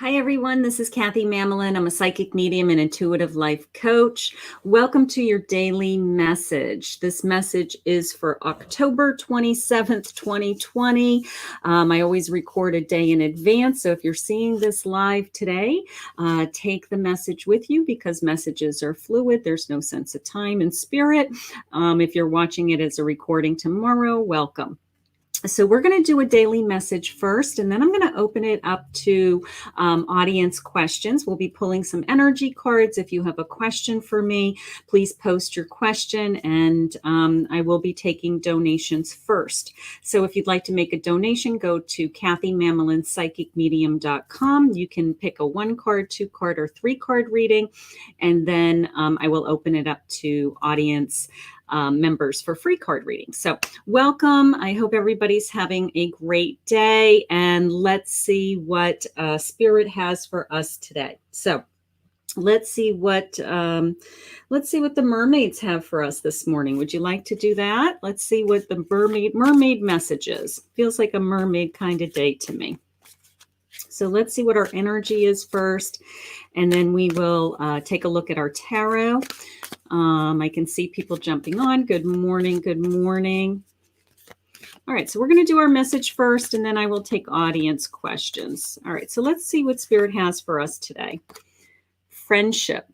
Hi, everyone. This is Kathy Mamolen. I'm a psychic medium and intuitive life coach. Welcome to your daily message. This message is for October 27th, 2020. I always record a day in advance. So if you're seeing this live today, take the message with you because messages are fluid. There's no sense of time and spirit. If you're watching it as a recording tomorrow, welcome. So we're going to do a daily message first, and then I'm going to open it up to audience questions. We'll be pulling some energy cards. If you have a question for me, please post your question, and I will be taking donations first. So if you'd like to make a donation, go to kathymamolenspsychicmedium.com. You can pick a 1-card, 2-card, or 3-card reading, and then I will open it up to audience members for free card readings. So welcome. I hope everybody's having a great day, and let's see what Spirit has for us today. So let's see what the mermaids have for us this morning. Would you like to do that? Let's see what the mermaid message is. Feels like a mermaid kind of day to me. So let's see what our energy is first, and then we will take a look at our tarot. I can see people jumping on. Good morning. Good morning. All right, so we're going to do our message first, and then I will take audience questions. All right, so let's see what Spirit has for us today. Friendship.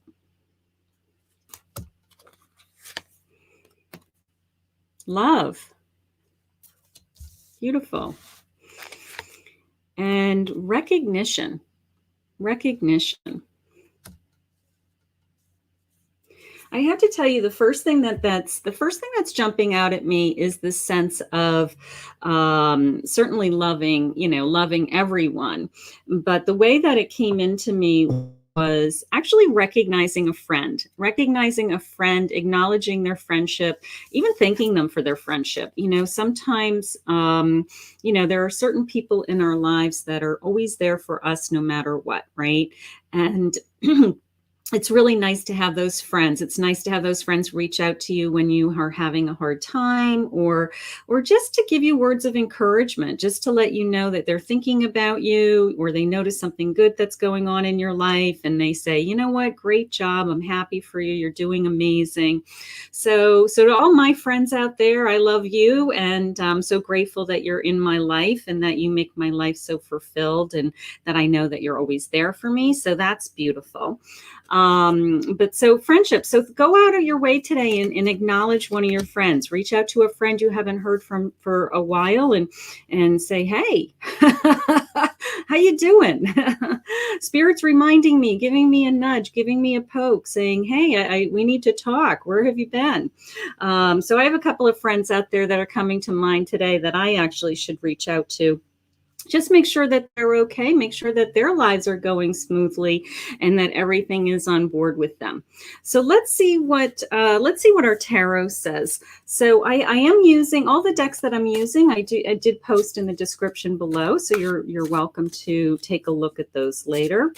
Love. Beautiful. And recognition. Recognition. I have to tell you, the first thing that's jumping out at me is this sense of certainly loving everyone. But the way that it came into me was actually recognizing a friend, acknowledging their friendship, even thanking them for their friendship. Sometimes, there are certain people in our lives that are always there for us no matter what, right? And it's really nice to have those friends. It's nice to have those friends reach out to you when you are having a hard time, or just to give you words of encouragement, just to let you know that they're thinking about you, or they notice something good that's going on in your life, and they say, you know what, great job. I'm happy for you. You're doing amazing. So to all my friends out there, I love you, and I'm so grateful that you're in my life and that you make my life so fulfilled, and that I know that you're always there for me. So that's beautiful. But so friendship. So go out of your way today and acknowledge one of your friends. Reach out to a friend you haven't heard from for a while and say, hey, how you doing? Spirit's reminding me, giving me a nudge, giving me a poke, saying, hey, we need to talk. Where have you been? So I have a couple of friends out there that are coming to mind today that I actually should reach out to. Just make sure that they're okay, make sure that their lives are going smoothly, and that everything is on board with them. So let's see what our tarot says. So I am using all the decks that I'm using. I did post in the description below, so you're welcome to take a look at those later.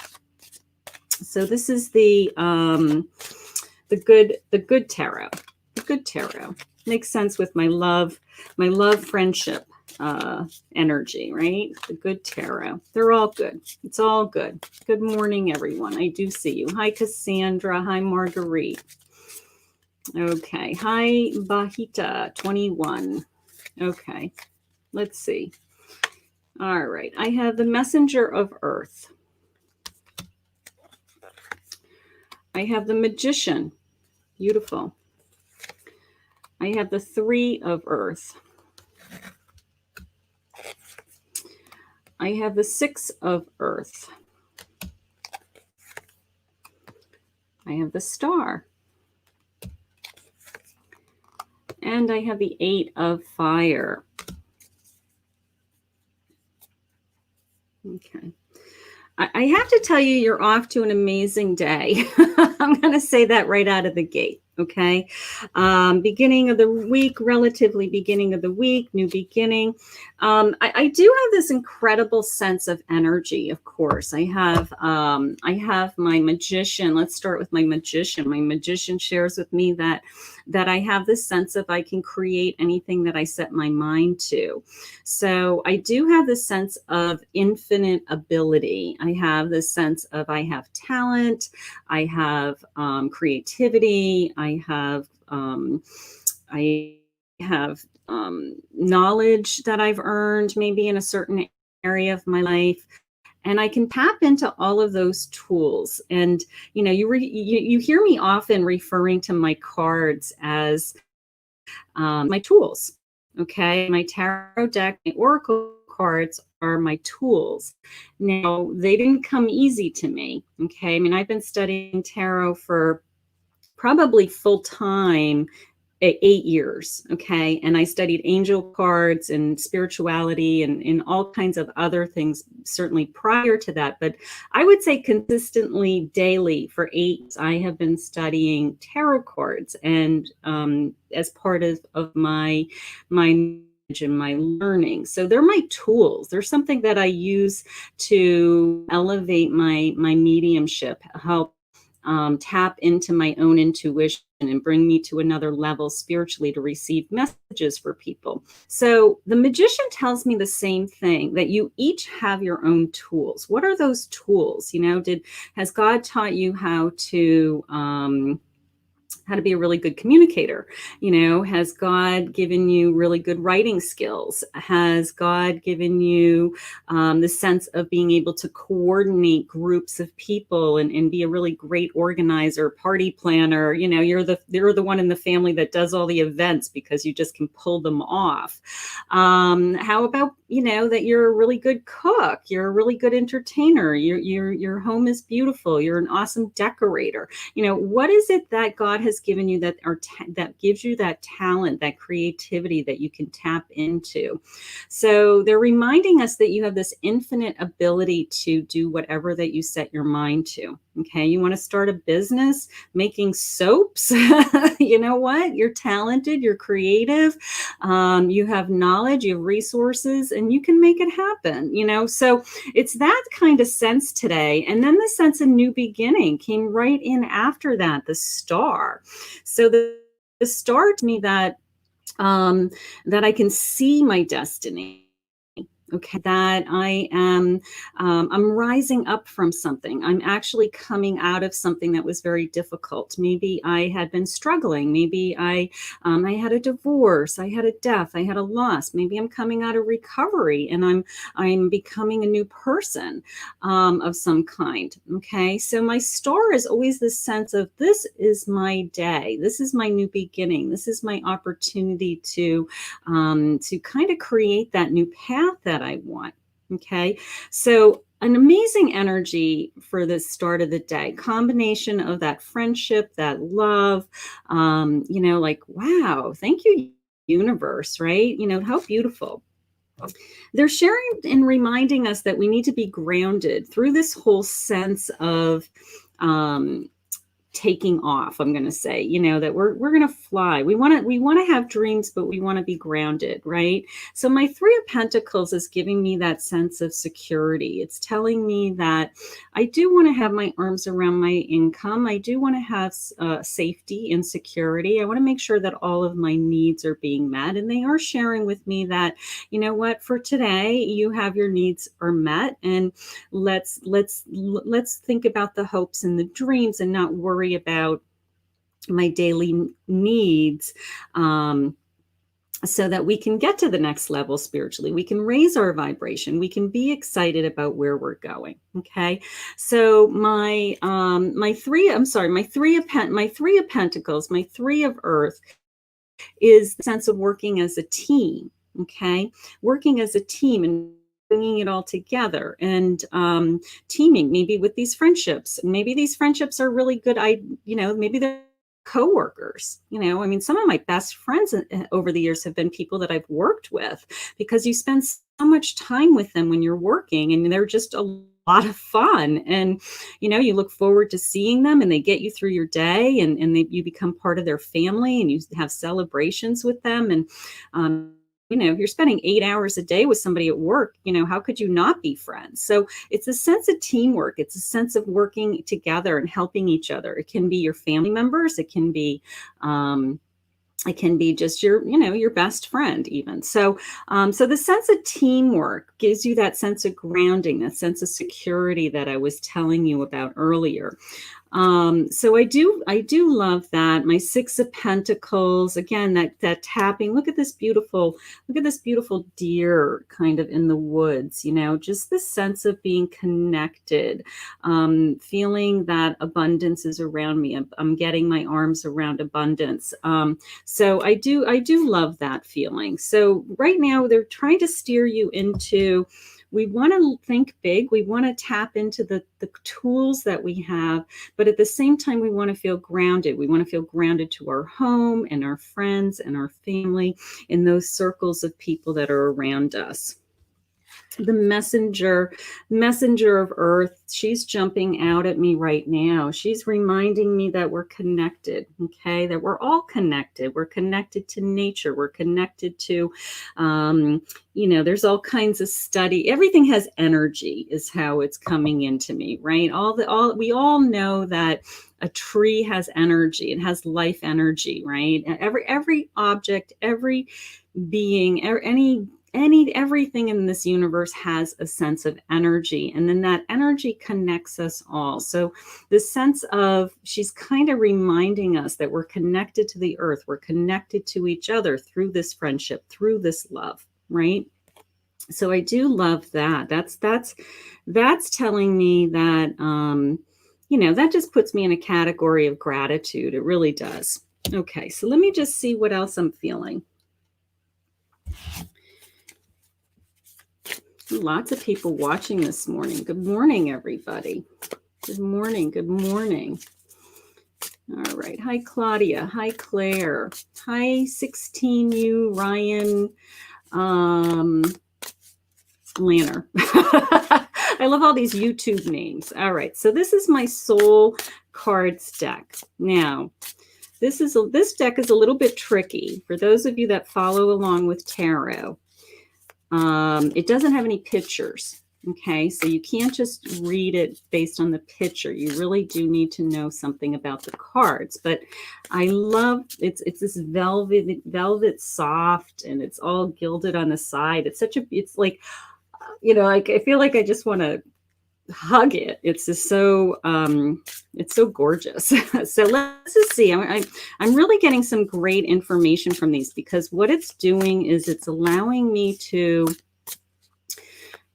So this is the good tarot. The good tarot makes sense with my love friendship energy, right? The good tarot. They're all good. It's all good. Good morning, everyone. I do see you. Hi, KaSondra. Hi, Marguerite. Okay. Hi, Bahita 21. Okay. Let's see. All right. I have the Messenger of Earth. I have the Magician. Beautiful. I have the Three of Earth. I have the Six of Earth. I have the Star. And I have the Eight of Fire. Okay. I have to tell you, you're off to an amazing day. I'm going to say that right out of the gate. Okay. Beginning of the week, relatively beginning of the week, new beginning. I do have this incredible sense of energy, of course. I have my magician. Let's start with my magician. My magician shares with me that I have this sense of I can create anything that I set my mind to. So I do have this sense of infinite ability. I have this sense of I have talent, I have creativity, I have knowledge that I've earned maybe in a certain area of my life, and I can tap into all of those tools. And you hear me often referring to my cards as my tools. Okay, my tarot deck, my oracle cards are my tools. Now, they didn't come easy to me. Okay, I mean, I've been studying tarot for probably full time 8 years. Okay. And I studied angel cards and spirituality and all kinds of other things, certainly prior to that. But I would say consistently daily for 8 years, I have been studying tarot cards. And as part of my knowledge and my learning. So they're my tools. They're something that I use to elevate my mediumship, help tap into my own intuition and bring me to another level spiritually to receive messages for people. So the magician tells me the same thing, that you each have your own tools. What are those tools? Has God taught you how to be a really good communicator? Has God given you really good writing skills? Has God given you the sense of being able to coordinate groups of people and be a really great organizer, party planner? You're the one in the family that does all the events because you just can pull them off. How about that you're a really good cook, you're a really good entertainer, your home is beautiful, you're an awesome decorator? What is it that God has given you that gives you that talent, that creativity that you can tap into? So they're reminding us that you have this infinite ability to do whatever that you set your mind to. Okay, you want to start a business making soaps? You know what? You're talented, you're creative, you have knowledge, you have resources, and you can make it happen. So it's that kind of sense today. And then the sense of new beginning came right in after that, the star. So the star to me that I can see my destiny. Okay, that I'm rising up from something. I'm actually coming out of something that was very difficult. Maybe I had been struggling. Maybe I had a divorce. I had a death. I had a loss. Maybe I'm coming out of recovery and I'm becoming a new person of some kind. Okay, so my star is always this sense of this is my day. This is my new beginning. This is my opportunity to kind of create that new path that I want. Okay, so an amazing energy for the start of the day, combination of that friendship, that love, like, wow, thank you, universe, right? How beautiful. They're sharing and reminding us that we need to be grounded through this whole sense of taking off. I'm going to say, that we're going to fly. We want to have dreams, but we want to be grounded, right? So my 3 of Pentacles is giving me that sense of security. It's telling me that I do want to have my arms around my income. I do want to have safety and security. I want to make sure that all of my needs are being met. And they are sharing with me that, what, for today, you have your needs are met, and let's think about the hopes and the dreams and not worry about my daily needs, so that we can get to the next level spiritually. We can raise our vibration. We can be excited about where we're going. Okay. So my 3 of Pentacles, my 3 of Earth is the sense of working as a team. Okay. Working as a team and bringing it all together and teaming maybe with these friendships. Maybe these friendships are really good. Maybe they're coworkers. I mean, some of my best friends over the years have been people that I've worked with, because you spend so much time with them when you're working, and they're just a lot of fun. And, you look forward to seeing them, and they get you through your day, and you become part of their family, and you have celebrations with them. And, if you're spending 8 hours a day with somebody at work, how could you not be friends? So it's a sense of teamwork. It's a sense of working together and helping each other. It can be your family members. It can be just your best friend even. So the sense of teamwork gives you that sense of grounding, that sense of security that I was telling you about earlier. So I do love that. My Six of Pentacles, again, that tapping. Look at this beautiful deer kind of in the woods, just this sense of being connected, feeling that abundance is around me. I'm getting my arms around abundance. So I do love that feeling. So right now they're trying to steer you into, we want to think big. We want to tap into the tools that we have, but at the same time, we want to feel grounded. We want to feel grounded to our home and our friends and our family, in those circles of people that are around us. The messenger of earth, she's jumping out at me right now. She's reminding me that we're connected, okay? That we're all connected. We're connected to nature. We're connected to, there's all kinds of study. Everything has energy is how it's coming into me, right? We all know that a tree has energy. It has life energy, right? Every object, every being, everything in this universe has a sense of energy, and then that energy connects us all. So the sense of, she's kind of reminding us that we're connected to the earth, we're connected to each other through this friendship, through this love, right? So I do love that. That's telling me that that just puts me in a category of gratitude. It really does. Okay, so let me just see what else I'm feeling. Lots of people watching this morning. Good morning, everybody. Good morning. Good morning. All right. Hi, Claudia. Hi, Claire. Hi, 16U, Ryan Lanner. I love all these YouTube names. All right. So this is my Soul Cards deck. Now, this deck is a little bit tricky for those of you that follow along with tarot. It doesn't have any pictures. Okay, so you can't just read it based on the picture. You really do need to know something about the cards. But I love it's this velvet soft, and it's all gilded on the side. It's like, I feel like I just want to hug it. It's just so it's so gorgeous. So let's just see. I'm really getting some great information from these, because what it's doing is it's allowing me to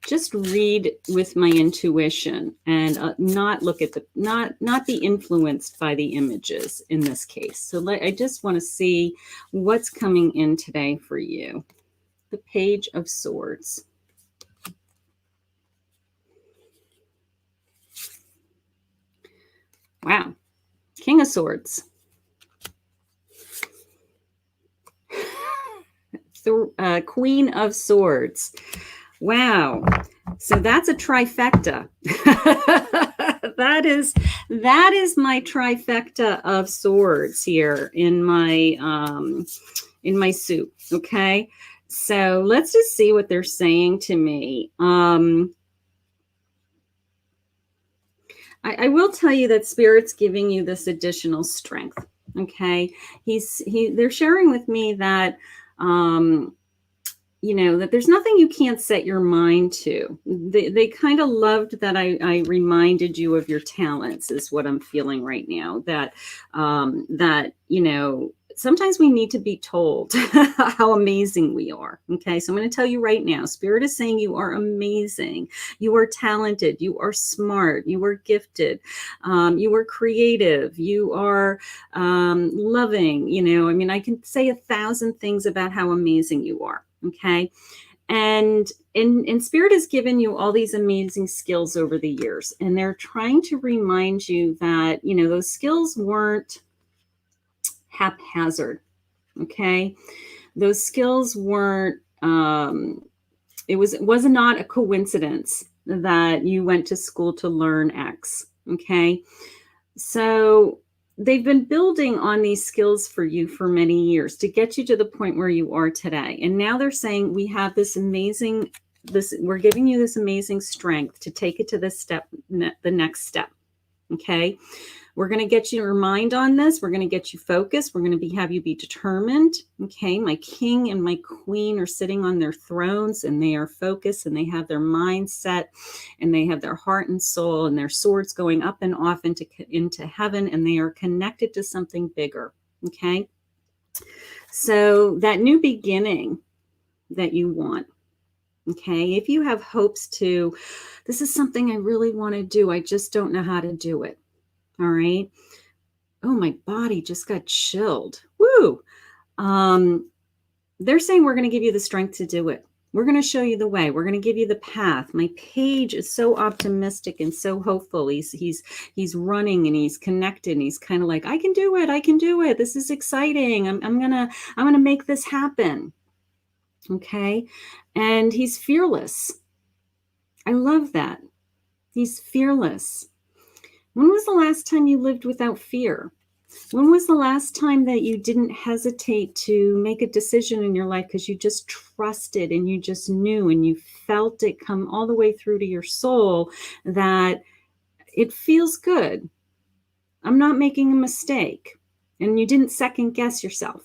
just read with my intuition and not be influenced by the images in this case. So I just want to see what's coming in today for you. The Page of Swords. Wow. King of Swords. The Queen of Swords. Wow. So that's a trifecta. That is my trifecta of swords here in my soup. Okay. So let's just see what they're saying to me. I will tell you that Spirit's giving you this additional strength. Okay. They're sharing with me that, that there's nothing you can't set your mind to. They kind of loved that I reminded you of your talents, is what I'm feeling right now. That sometimes we need to be told how amazing we are. Okay, so I'm going to tell you right now, Spirit is saying you are amazing. You are talented. You are smart. You are gifted. You are creative. You are loving. I can say 1,000 things about how amazing you are. Okay. And Spirit has given you all these amazing skills over the years, and they're trying to remind you that, those skills weren't haphazard. Okay. Those skills weren't, it was not a coincidence that you went to school to learn X. Okay. So they've been building on these skills for you for many years to get you to the point where you are today. And now they're saying we have we're giving you this amazing strength to take it to the next step. Okay. We're going to get your mind on this. We're going to get you focused. We're going to have you be determined. Okay. My king and my queen are sitting on their thrones, and they are focused, and they have their mind set, and they have their heart and soul and their swords going up and off into heaven, and they are connected to something bigger. Okay. So that new beginning that you want. Okay. If you have hopes this is something I really want to do, I just don't know how to do it. All right. Oh, my body just got chilled. Woo. They're saying we're going to give you the strength to do it. We're going to show you the way. We're going to give you the path. My page is so optimistic and so hopeful. He's running, and he's connected, and he's kind of like, I can do it. I can do it. This is exciting. I'm gonna make this happen. Okay. And he's fearless. I love that. He's fearless. When was the last time you lived without fear? When was the last time that you didn't hesitate to make a decision in your life because you just trusted and you just knew and you felt it come all the way through to your soul that it feels good? I'm not making a mistake. And you didn't second guess yourself.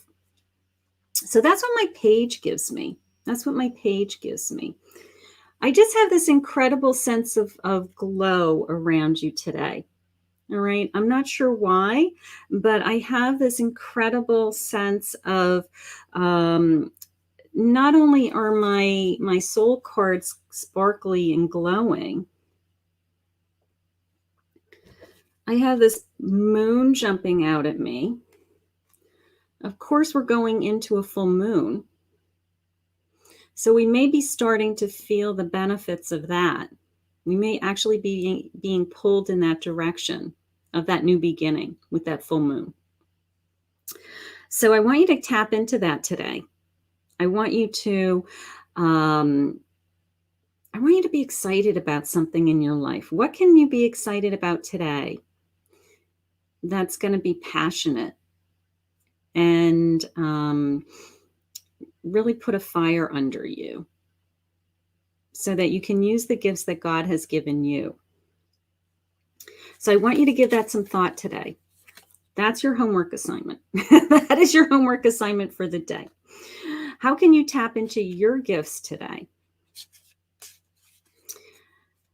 So that's what my page gives me. That's what my page gives me. I just have this incredible sense of glow around you today. All right. I'm not sure why, but I have this incredible sense of not only are my soul cards sparkly and glowing, I have this moon jumping out at me. Of course, we're going into a full moon. So we may be starting to feel the benefits of that. We may actually be being pulled in that direction of that new beginning with that full moon. So I want you to tap into that today. I want you to be excited about something in your life. What can you be excited about today that's going to be passionate and really put a fire under you so that you can use the gifts that God has given you? So I want you to give that some thought today. That's your homework assignment. That is your homework assignment for the day. How can you tap into your gifts today?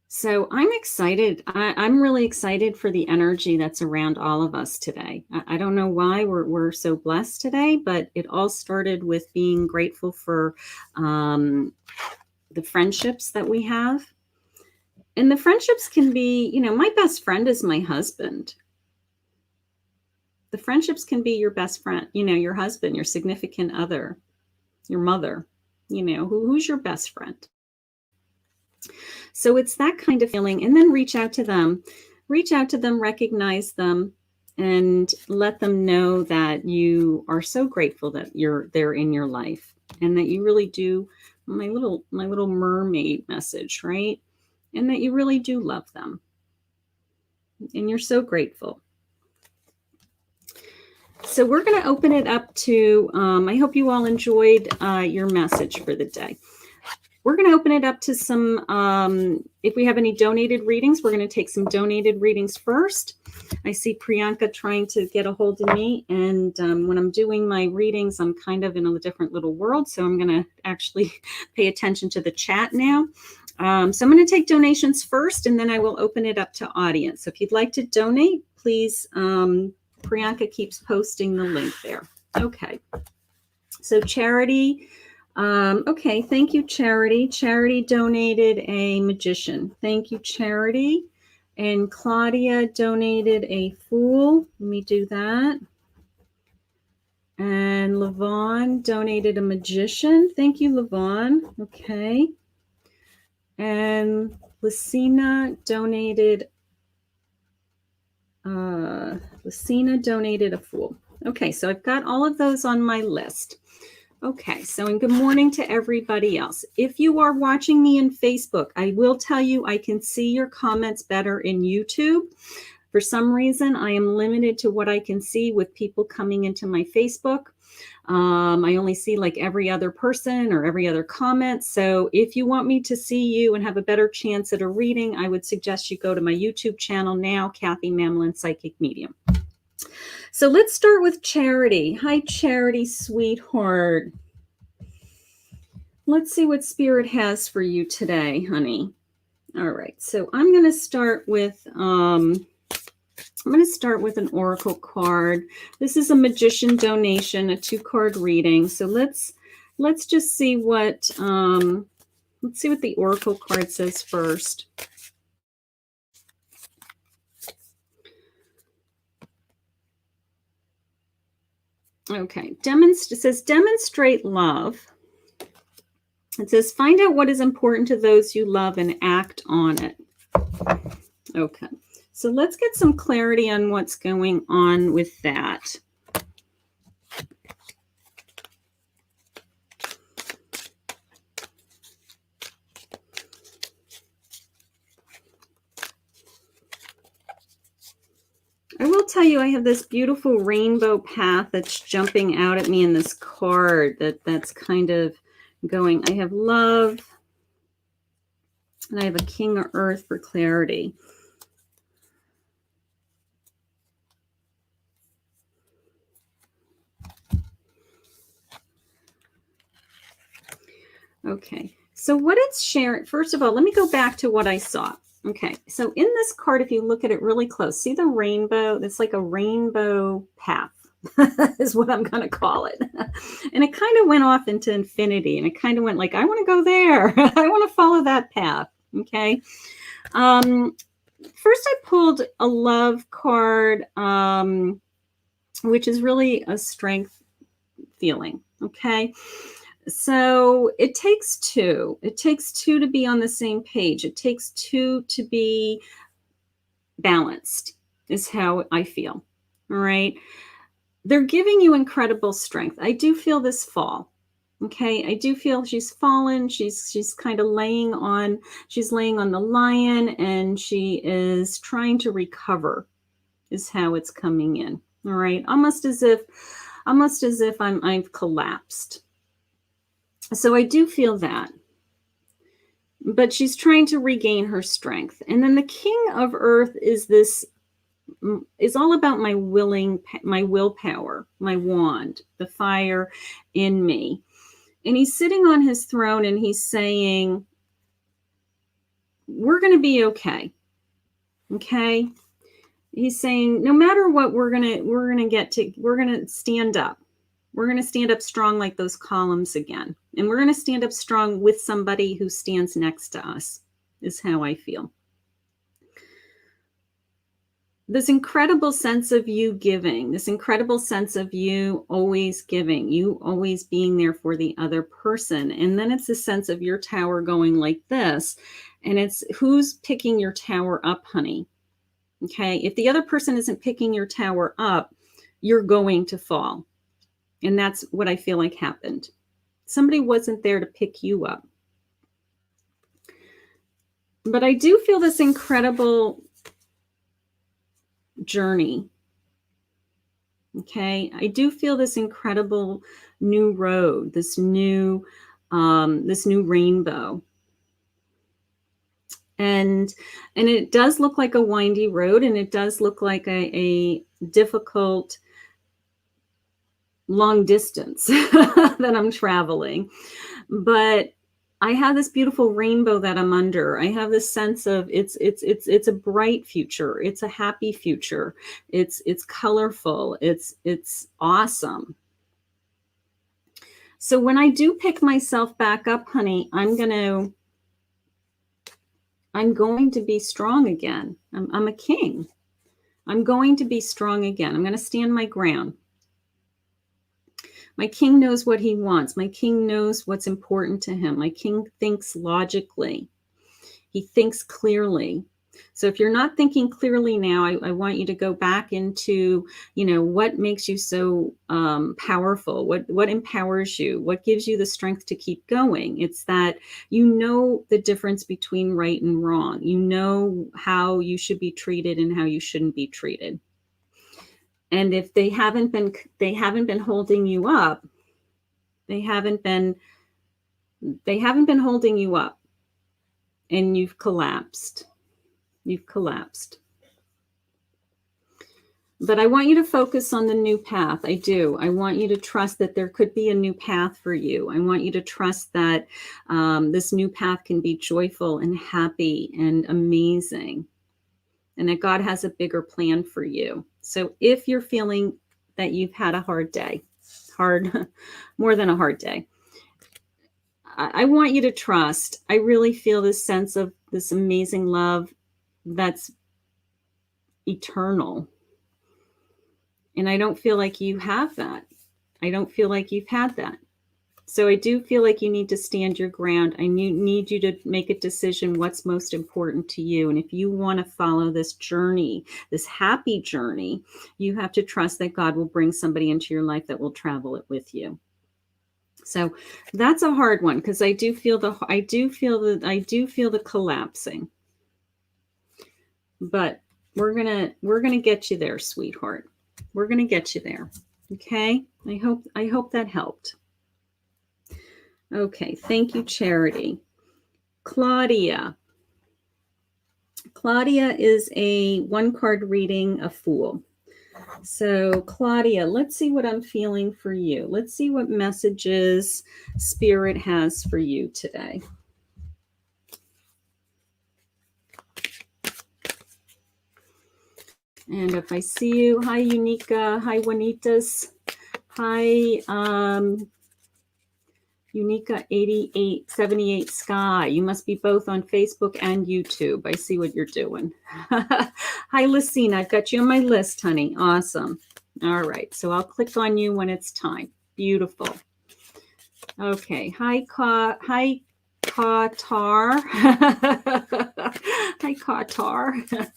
So I'm excited. I'm really excited for the energy that's around all of us today. I don't know why we're so blessed today, but it all started with being grateful for the friendships that we have. And the friendships can be, my best friend is my husband. The friendships can be your best friend, your husband, your significant other, your mother, who's your best friend. So it's that kind of feeling. And then reach out to them, recognize them, and let them know that you are so grateful that they're in your life, and that you really do, my little mermaid message, right? And that you really do love them. And you're so grateful. So we're going to open it up to, I hope you all enjoyed your message for the day. We're going to open it up to some, if we have any donated readings, we're going to take some donated readings first. I see Priyanka trying to get a hold of me. And when I'm doing my readings, I'm kind of in a different little world. So I'm going to actually pay attention to the chat now. So I'm going to take donations first, and then I will open it up to audience. So if you'd like to donate, please, Priyanka keeps posting the link there. Okay. So Charity, okay, thank you, Charity. Charity donated a magician. Thank you, Charity. And Claudia donated a fool. Let me do that. And Lavon donated a magician. Thank you, Lavon. Okay. And Lesina donated a fool. Okay, so I've got all of those on my list. Okay, so and good morning to everybody else. If you are watching me in Facebook, I will tell you I can see your comments better in YouTube. For some reason, I am limited to what I can see with people coming into my Facebook. I only see like every other person or every other comment. So if you want me to see you and have a better chance at a reading, I would suggest you go to my YouTube channel now, Kathy Mamolen Psychic Medium. So let's start with Charity. Hi, Charity, sweetheart. Let's see what Spirit has for you today, honey. All right, so I'm going to start with an oracle card. This is a magician donation, a 2-card reading. So let's just see what the oracle card says first. Okay, it says demonstrate love. It says find out what is important to those you love and act on it. Okay. So let's get some clarity on what's going on with that. I will tell you, I have this beautiful rainbow path that's jumping out at me in this card that's kind of going. I have love, and I have a King of Earth for clarity. Okay, so what it's sharing, first of all, let me go back to what I saw. Okay, so in this card, if you look at it really close, see the rainbow? It's like a rainbow path is what I'm going to call it. And it kind of went off into infinity, and it kind of went like, I want to go there. I want to follow that path. Okay. First, I pulled a love card, which is really a strength feeling. Okay. So it takes two. It takes two to be on the same page. It takes two to be balanced, is how I feel. All right. They're giving you incredible strength. I do feel this fall. Okay. I do feel she's fallen. She's kind of laying on the lion, and she is trying to recover, is how it's coming in. All right. Almost as if I've collapsed. So I do feel that, but she's trying to regain her strength. And then the King of Earth is all about my willpower, my wand, the fire in me. And he's sitting on his throne, and he's saying, we're going to be okay. Okay. He's saying, no matter what, we're going to stand up. We're going to stand up strong like those columns again. And we're going to stand up strong with somebody who stands next to us, is how I feel. This incredible sense of you giving, this incredible sense of you always giving, you always being there for the other person. And then it's a sense of your tower going like this. And it's who's picking your tower up, honey. Okay. If the other person isn't picking your tower up, you're going to fall. And that's what I feel like happened. Somebody wasn't there to pick you up. But I do feel this incredible journey. Okay. I do feel this incredible new road, this new rainbow. And it does look like a windy road, and it does look like a difficult long distance that I'm traveling. But I have this beautiful rainbow that I'm under. I have this sense of it's a bright future. It's a happy future. It's colorful. It's awesome. So when I do pick myself back up, honey, I'm going to be strong again. I'm a king. I'm going to be strong again. I'm going to stand my ground. My king knows what he wants. My king knows what's important to him. My king thinks logically. He thinks clearly. So if you're not thinking clearly now, I want you to go back into, what makes you so powerful, what empowers you, what gives you the strength to keep going. It's that you know the difference between right and wrong. You know how you should be treated and how you shouldn't be treated. And if they haven't been holding you up, they haven't been holding you up, and you've collapsed. You've collapsed. But I want you to focus on the new path. I do. I want you to trust that there could be a new path for you. I want you to trust that this new path can be joyful and happy and amazing, and that God has a bigger plan for you. So if you're feeling that you've had a hard day, more than a hard day, I want you to trust. I really feel this sense of this amazing love that's eternal. And I don't feel like you have that. I don't feel like you've had that. So I do feel like you need to stand your ground. I need you to make a decision what's most important to you. And if you want to follow this journey, this happy journey, you have to trust that God will bring somebody into your life that will travel it with you. So that's a hard one, because I do feel the collapsing. But we're gonna get you there, sweetheart. We're gonna get you there. Okay? I hope that helped. Okay, thank you, Charity. Claudia. Claudia is a one-card reading, a Fool. So, Claudia, let's see what I'm feeling for you. Let's see what messages Spirit has for you today. And if I see you, hi, Unica. Hi, Juanitas. Hi, Unica 8878 Sky. You must be both on Facebook and YouTube. I see what you're doing. Hi, Lesina. I've got you on my list, honey. Awesome. All right. So I'll click on you when it's time. Beautiful. Okay. Hi, Qatar. Hi, Qatar.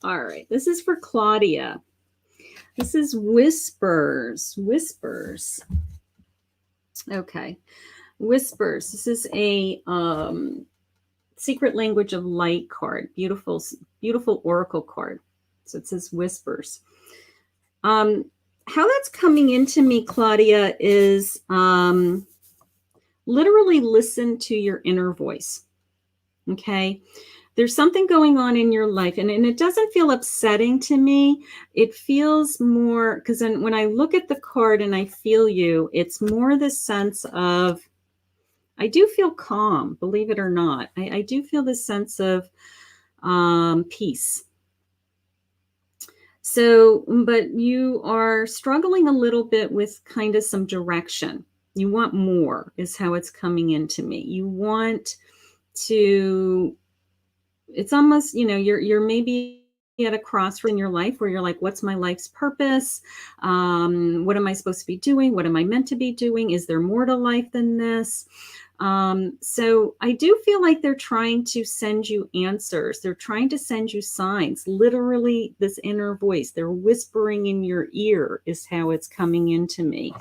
All right. This is for Claudia. This is Whispers. Whispers. Okay. Whispers. This is a Secret Language of Light card. Beautiful, beautiful oracle card. So it says Whispers. How that's coming into me, Claudia, is literally listen to your inner voice. Okay. There's something going on in your life, and it doesn't feel upsetting to me. It feels more, because when I look at the card and I feel you, it's more the sense of, I do feel calm, believe it or not. I do feel this sense of peace. So, but you are struggling a little bit with kind of some direction. You want more, is how it's coming into me. You want to, it's almost, you're maybe at a crossroad in your life where you're like, what's my life's purpose? What am I supposed to be doing? What am I meant to be doing? Is there more to life than this? So I do feel like they're trying to send you answers. They're trying to send you signs. Literally, this inner voice, they're whispering in your ear is how it's coming into me.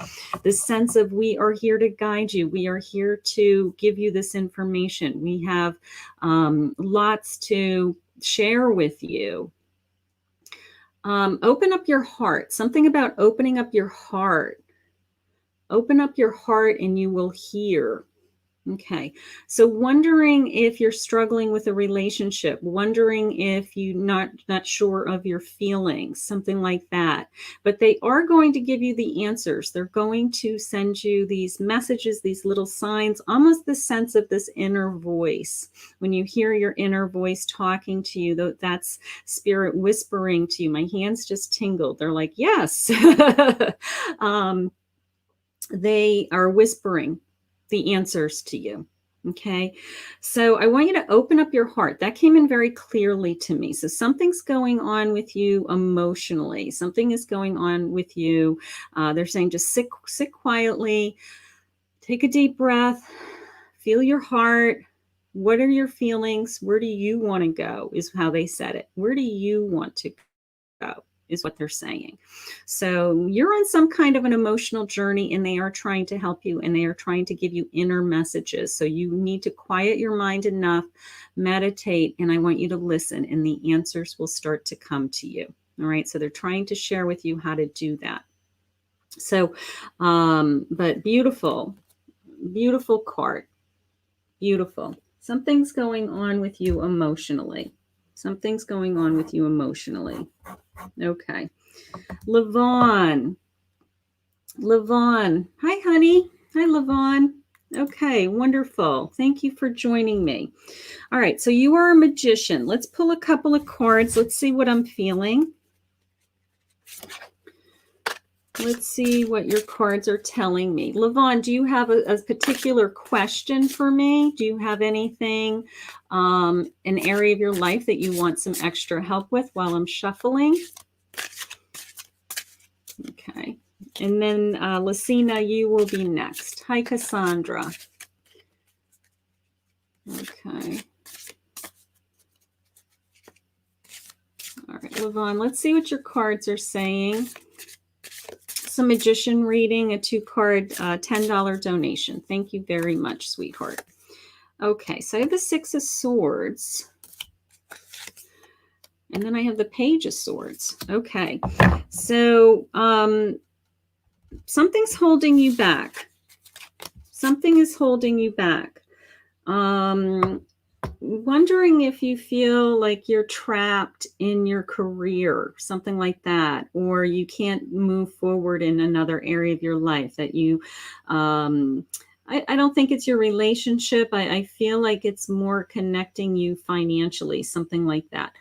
This sense of, we are here to guide you. We are here to give you this information. We have lots to share with you. Open up your heart. Something about opening up your heart. Open up your heart and you will hear. Okay, so wondering if you're struggling with a relationship, wondering if you're not sure of your feelings, something like that. But they are going to give you the answers. They're going to send you these messages, these little signs, almost the sense of this inner voice. When you hear your inner voice talking to you, that's Spirit whispering to you. My hands just tingled. They're like, yes. They are whispering the answers to you. Okay. So I want you to open up your heart. That came in very clearly to me. So something's going on with you emotionally. Something is going on with you. They're saying just sit quietly, take a deep breath, feel your heart, What are your feelings? Where do you want to go? Is how they said it. Where do you want to go? Is what they're saying. So you're on some kind of an emotional journey, and they are trying to help you, and they are trying to give you inner messages. So you need to quiet your mind enough, meditate, and I want you to listen, and the answers will start to come to you. All right. So they're trying to share with you how to do that. So, but beautiful, beautiful card. Beautiful. Something's going on with you emotionally. Something's going on with you emotionally. Okay. Lavon. Lavon. Hi, honey. Hi, Lavon. Okay, wonderful. Thank you for joining me. All right, so you are a magician. Let's pull a couple of cards. Let's see what I'm feeling. Let's see what your cards are telling me. Lavon, do you have a particular question for me? Do you have anything, an area of your life that you want some extra help with while I'm shuffling? Okay. And then Lesina, you will be next. Hi, KaSondra. Okay. All right, Lavon, let's see what your cards are saying. Some magician reading, a 2-card, $10 donation. Thank you very much, sweetheart. Okay, so I have the 6 of Swords. And then I have the Page of Swords. Okay, so something's holding you back. Something is holding you back. Wondering if you feel like you're trapped in your career, something like that, or you can't move forward in another area of your life that you, I don't think it's your relationship. I feel like it's more connecting you financially, something like that.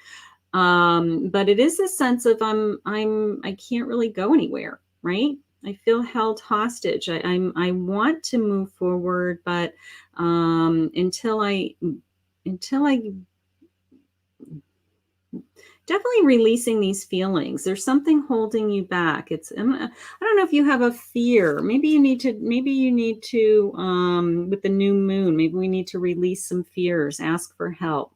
But it is a sense of I can't really go anywhere, right? I feel held hostage. I want to move forward, but until I definitely releasing these feelings. There's something holding you back. I don't know if you have a fear. Maybe you need to, with the new moon, maybe we need to release some fears, ask for help.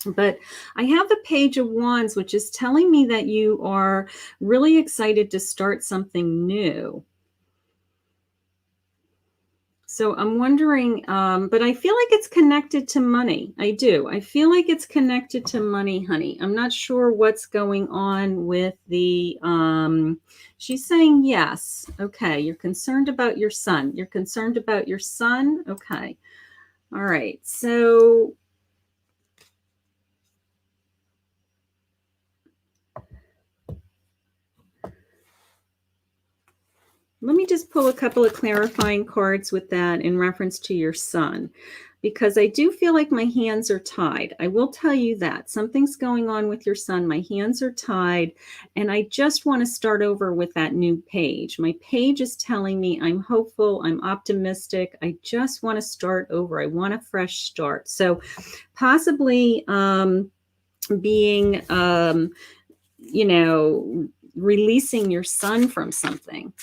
But I have the Page of Wands, which is telling me that you are really excited to start something new. So I'm wondering, but I feel like it's connected to money. I do. I feel like it's connected to money, honey. I'm not sure what's going on with the, she's saying yes. Okay. You're concerned about your son. You're concerned about your son. Okay. All right. So let me just pull a couple of clarifying cards with that in reference to your son, because I do feel like my hands are tied. I will tell you that something's going on with your son. My hands are tied, and I just want to start over with that new page. My page is telling me I'm hopeful, I'm optimistic. I just want to start over. I want a fresh start. So possibly being, releasing your son from something.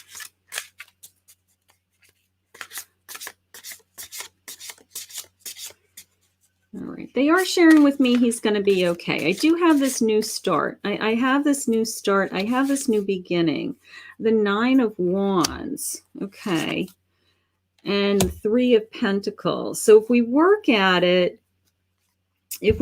All right. They are sharing with me he's going to be okay. I do have this new start. I have this new start. I have this new beginning. The 9 of Wands. Okay. And 3 of Pentacles. So if we work at it, he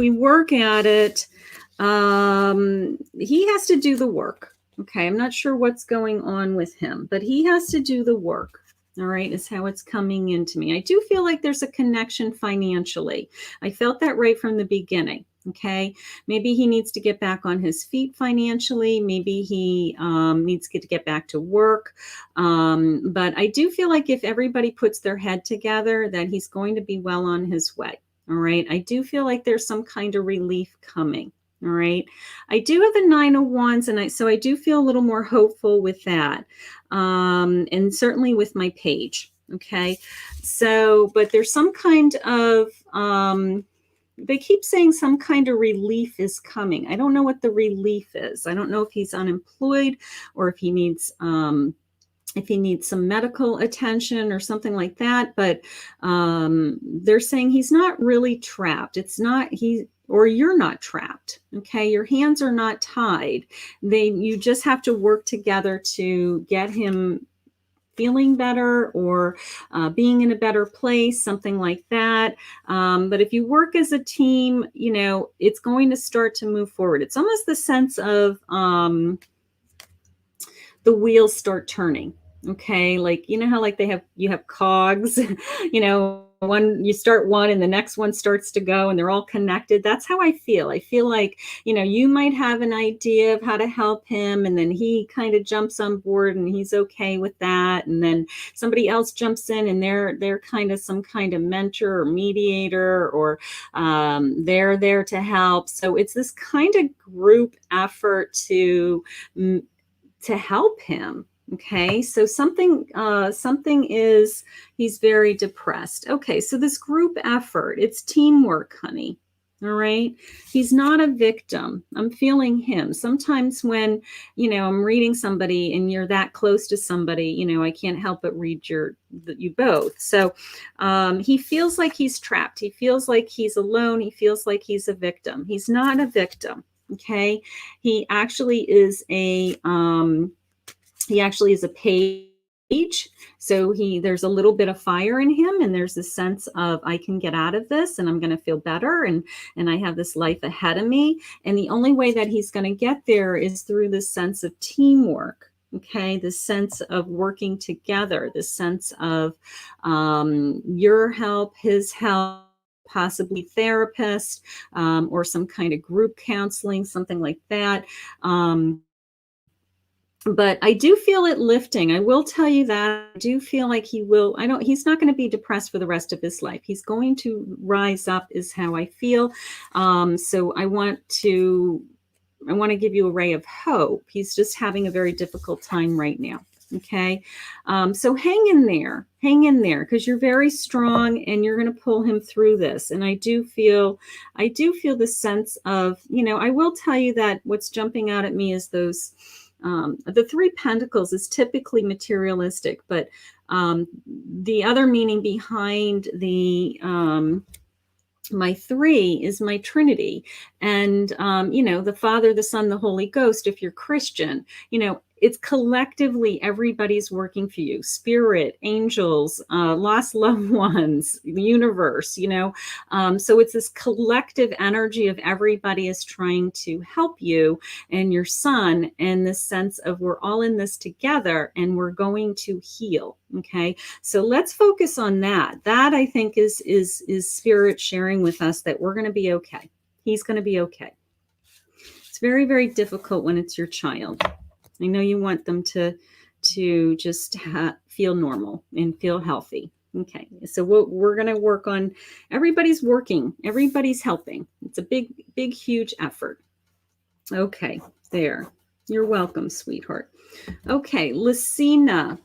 has to do the work. Okay. I'm not sure what's going on with him, but he has to do the work. All right, is how it's coming into me. I do feel like there's a connection financially. I felt that right from the beginning. Okay, maybe he needs to get back on his feet financially. Maybe he needs to get back to work. But I do feel like if everybody puts their head together, that he's going to be well on his way. All right, I do feel like there's some kind of relief coming. All right. I do have the 9 of Wands, and so I do feel a little more hopeful with that. And certainly with my page. Okay. So, but there's some kind of, they keep saying some kind of relief is coming. I don't know what the relief is. I don't know if he's unemployed or if he needs, if he needs some medical attention or something like that. But they're saying he's not really trapped. It's not or you're not trapped. Okay, your hands are not tied. You just have to work together to get him feeling better or being in a better place, something like that. But if you work as a team, it's going to start to move forward. It's almost the sense of the wheels start turning. Okay, like how like you have cogs, one, you start one and the next one starts to go and they're all connected. That's how I feel. I feel like you might have an idea of how to help him, and then he kind of jumps on board and he's okay with that, and then somebody else jumps in and they're kind of some kind of mentor or mediator, or they're there to help. So it's this kind of group effort to help him. Okay, so something is, he's very depressed. Okay, so this group effort, it's teamwork, honey. All right, he's not a victim. I'm feeling him. Sometimes when I'm reading somebody and you're that close to somebody, I can't help but read you both. So he feels like he's trapped. He feels like he's alone. He feels like he's a victim. He's not a victim. Okay, he actually is a page. So there's a little bit of fire in him, and there's a sense of, I can get out of this and I'm going to feel better, and I have this life ahead of me. And the only way that he's going to get there is through this sense of teamwork. Okay, this sense of working together, this sense of your help, his help, possibly therapist, or some kind of group counseling, something like that. But I do feel it lifting. I will tell you that. I do feel like he's not going to be depressed for the rest of his life. He's going to rise up, is how I feel. So I want to give you a ray of hope. He's just having a very difficult time right now. Okay. So hang in there, because you're very strong and you're going to pull him through this. And I do feel the sense of, I will tell you that what's jumping out at me is those, the Three Pentacles is typically materialistic, but the other meaning behind the my three is my Trinity. And, the Father, the Son, the Holy Ghost, if you're Christian, it's collectively everybody's working for you. Spirit, angels, lost loved ones, the universe, so it's this collective energy of everybody is trying to help you and your son, and this sense of we're all in this together and we're going to heal. Okay, so let's focus on that. That, I think, is Spirit sharing with us that we're going to be okay. He's going to be okay. It's very, very difficult when it's your child. I know you want them to just feel normal and feel healthy. Okay, so we're going to work on, everybody's working, everybody's helping. It's a big, big, huge effort. Okay, there. You're welcome, sweetheart. Okay, Lesina.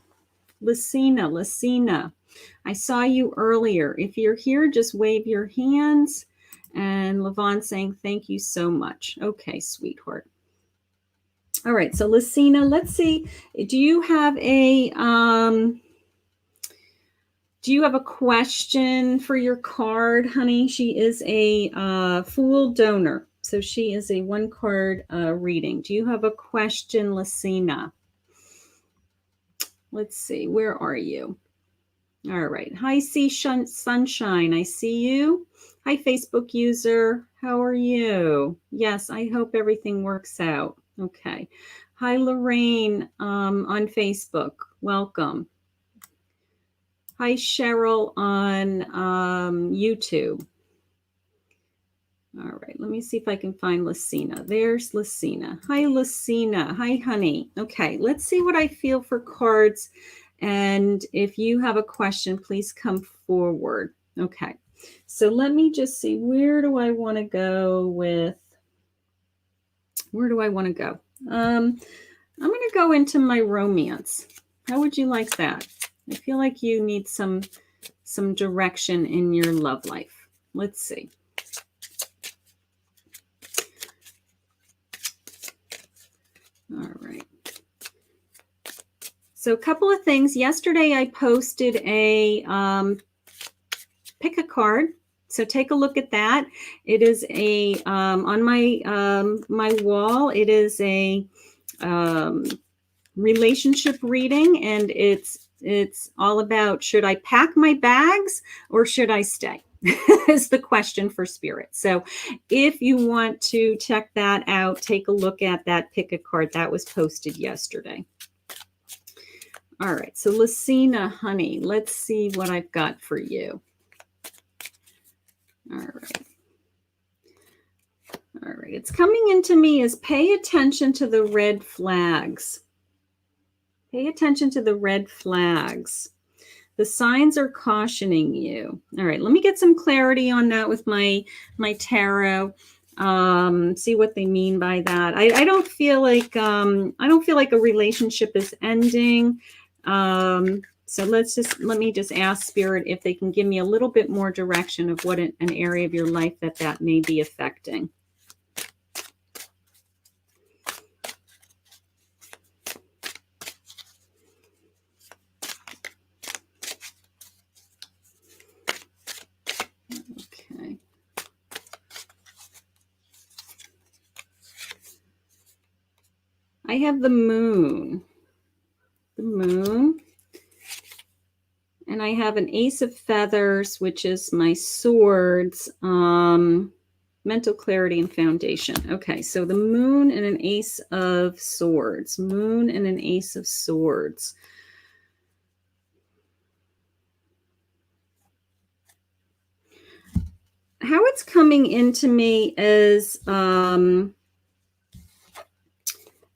I saw you earlier. If you're here, just wave your hands. And Lavon saying, thank you so much. Okay, sweetheart. All right, so Lesina, let's see. Do you have a question for your card, honey? She is a Fool donor. So she is a one-card reading. Do you have a question, Lesina? Let's see. Where are you? All right. Hi, Sunshine. I see you. Hi, Facebook user. How are you? Yes, I hope everything works out. Okay. Hi, Lorraine on Facebook. Welcome. Hi, Cheryl on YouTube. All right. Let me see if I can find Lesina. There's Lesina. Hi, Lesina. Hi, honey. Okay. Let's see what I feel for cards. And if you have a question, please come forward. Okay. So let me just see, where do I want to go? I'm going to go into my romance. How would you like that? I feel like you need some direction in your love life. Let's see. All right. So a couple of things. Yesterday I posted a pick a card. So take a look at that. It is a on my my wall. It is a relationship reading, and it's all about, should I pack my bags or should I stay? Is the question for Spirit. So if you want to check that out, take a look at that pick a card that was posted yesterday. All right, so Lesina, honey, let's see what I've got for you. All right. All right, it's coming into me as pay attention to the red flags. Pay attention to the red flags. The signs are cautioning you. All right, let me get some clarity on that with my tarot. See what they mean by that. I don't feel like a relationship is ending. So let me just ask Spirit if they can give me a little bit more direction of what an area of your life that may be affecting. Okay. I have the moon. The moon. And I have an ace of feathers, which is my swords, mental clarity and foundation. Okay, so the moon and an ace of swords. Moon and an ace of swords. How it's coming into me is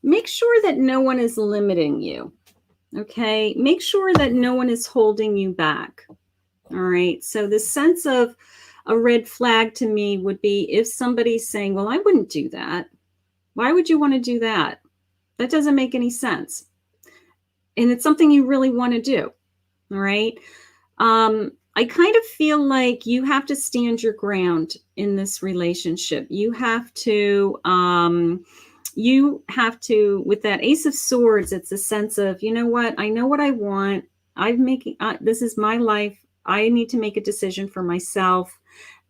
make sure that no one is limiting you. Okay, make sure that no one is holding you back. All right, so the sense of a red flag to me would be if somebody's saying, well, I wouldn't do that. Why would you want to do that? That doesn't make any sense. And it's something you really want to do. All right. I kind of feel like you have to stand your ground in this relationship. You have to, with that ace of swords, it's a sense of, you know what? I know what I want. This is my life. I need to make a decision for myself.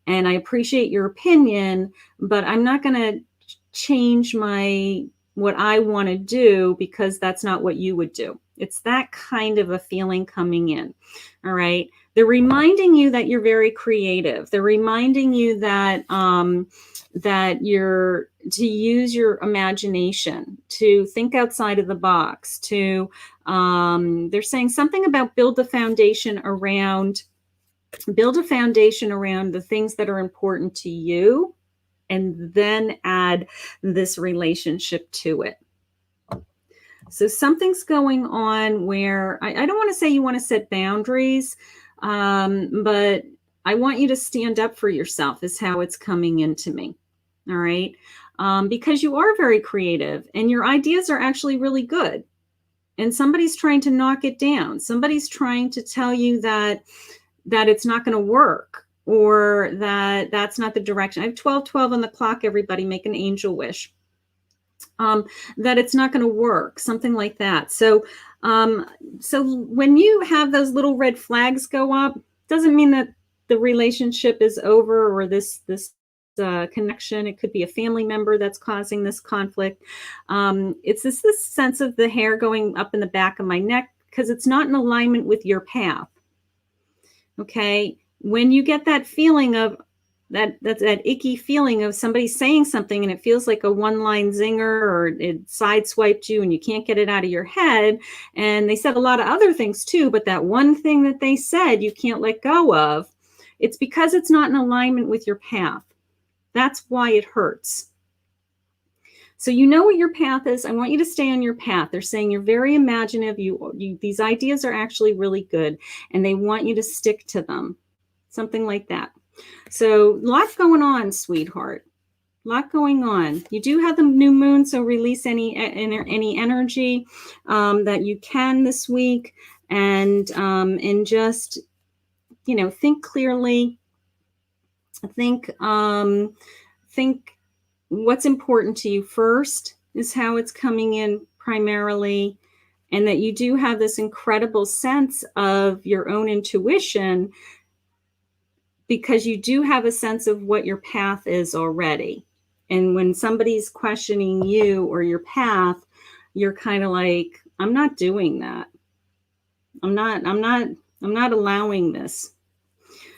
And I appreciate your opinion, but I'm not going to change what I want to do because that's not what you would do. It's that kind of a feeling coming in. All right. They're reminding you that you're very creative. They're reminding you that that you're to use your imagination, to think outside of the box, to they're saying something about build a foundation around the things that are important to you, and then add this relationship to it. So something's going on where I don't want to say you want to set boundaries, but I want you to stand up for yourself is how it's coming into me. All right. Because you are very creative and your ideas are actually really good. And somebody's trying to knock it down. Somebody's trying to tell you that it's not going to work, or that's not the direction. I have 12:12 on the clock, everybody. Make an angel wish. That it's not going to work, something like that. So when you have those little red flags go up, doesn't mean that the relationship is over or this connection. It could be a family member that's causing this conflict. It's this sense of the hair going up in the back of my neck because it's not in alignment with your path. Okay, when you get that feeling of that's that icky feeling of somebody saying something and it feels like a one-line zinger, or it sideswiped you and you can't get it out of your head, and they said a lot of other things too, but that one thing that they said you can't let go of, it's because it's not in alignment with your path. That's why it hurts. So you know what your path is. I want you to stay on your path. They're saying you're very imaginative. These ideas are actually really good, and they want you to stick to them. Something like that. So a lot going on, sweetheart. A lot going on. You do have the new moon, so release any energy that you can this week, and just think clearly. Think what's important to you first is how it's coming in primarily, and that you do have this incredible sense of your own intuition, because you do have a sense of what your path is already. And when somebody's questioning you or your path, you're kind of like, I'm not doing that. I'm not allowing this.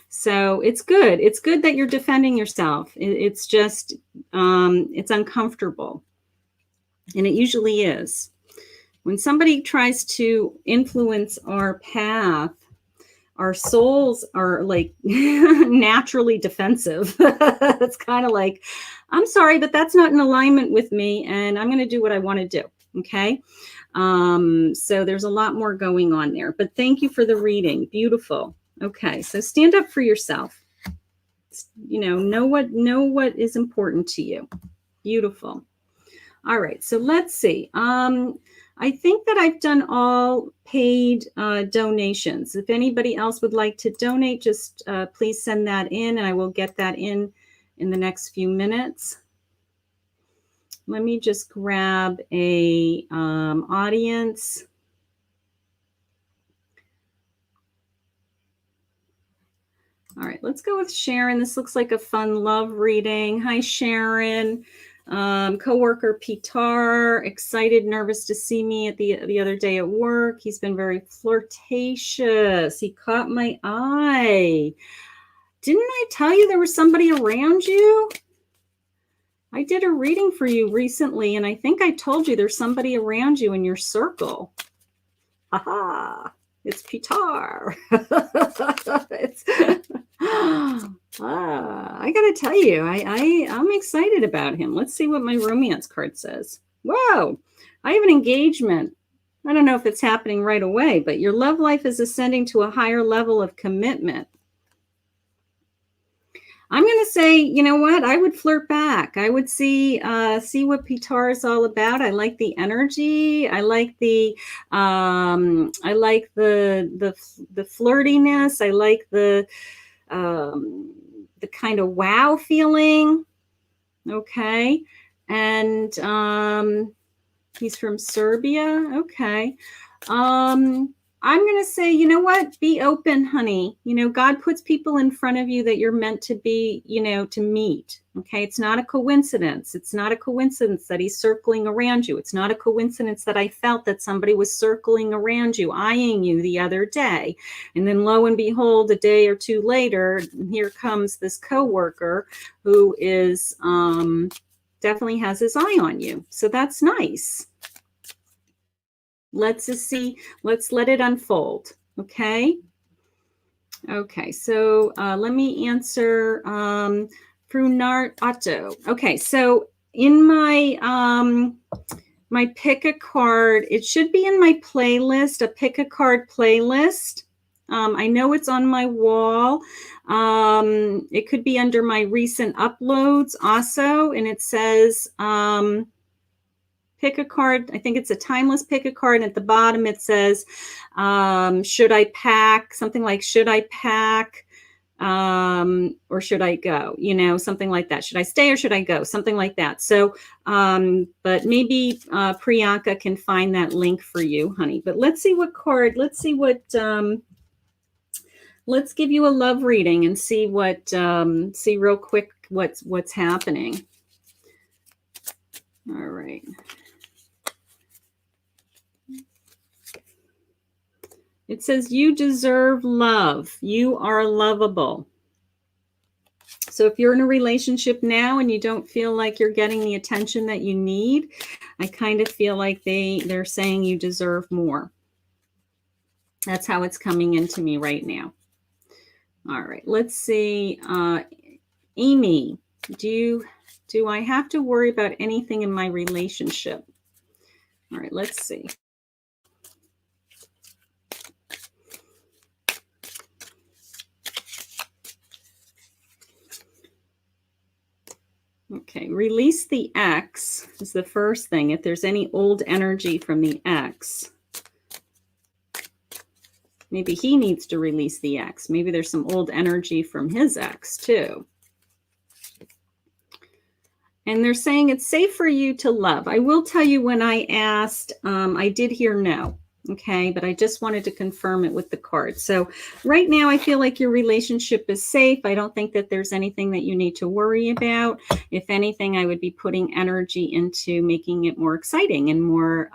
So it's good. It's good that you're defending yourself. It's just, it's uncomfortable. And it usually is. When somebody tries to influence our path, our souls are like naturally defensive. It's kind of like, I'm sorry, but that's not in alignment with me, and I'm going to do what I want to do. Okay. So there's a lot more going on there, but thank you for the reading. Beautiful. Okay. So stand up for yourself. Know what is important to you. Beautiful. All right. So let's see. I think that I've done all paid donations. If anybody else would like to donate, just please send that in, and I will get that in the next few minutes. Let me just grab a audience. All right, let's go with Sharon. This looks like a fun love reading. Hi, Sharon. Coworker Pitar, excited, nervous to see me at the other day at work. He's been very flirtatious. He caught my eye. Didn't I tell you there was somebody around you? I did a reading for you recently, and I think I told you there's somebody around you in your circle. Haha, it's Pitar. I gotta tell you, I'm excited about him. Let's see what my romance card says. Whoa, I have an engagement. I don't know if it's happening right away, but your love life is ascending to a higher level of commitment. I'm going to say, you know what? I would flirt back. I would see what Pitar is all about. I like the energy. I like the flirtiness. I like the kind of wow feeling. Okay. And he's from Serbia. Okay. I'm going to say, you know what? Be open, honey. God puts people in front of you that you're meant to be, to meet. Okay. It's not a coincidence. It's not a coincidence that he's circling around you. It's not a coincidence that I felt that somebody was circling around you, eyeing you the other day. And then lo and behold, a day or two later, here comes this coworker who is, definitely has his eye on you. So that's nice. Let's let it unfold. Okay. Okay. So let me answer Frunart Otto. Okay. So in my my pick a card, it should be in my playlist, a pick a card playlist. I know it's on my wall. It could be under my recent uploads also, and it says pick a card. I think it's a timeless pick a card. And at the bottom, it says, should I pack? Something like, should I pack or should I go? Something like that. Should I stay or should I go? Something like that. So, but maybe Priyanka can find that link for you, honey. But let's see what card, let's give you a love reading and see see real quick what's happening. All right. It says, you deserve love. You are lovable. So if you're in a relationship now and you don't feel like you're getting the attention that you need, I kind of feel like they're saying you deserve more. That's how it's coming into me right now. All right, let's see. Amy, do I have to worry about anything in my relationship? All right, let's see. Okay, release the ex is the first thing. If there's any old energy from the ex, maybe he needs to release the ex. Maybe there's some old energy from his ex too. And they're saying it's safe for you to love. I will tell you, when I asked, I did hear no. Okay, but I just wanted to confirm it with the card. So right now I feel like your relationship is safe. I don't think that there's anything that you need to worry about. If anything, I would be putting energy into making it more exciting and more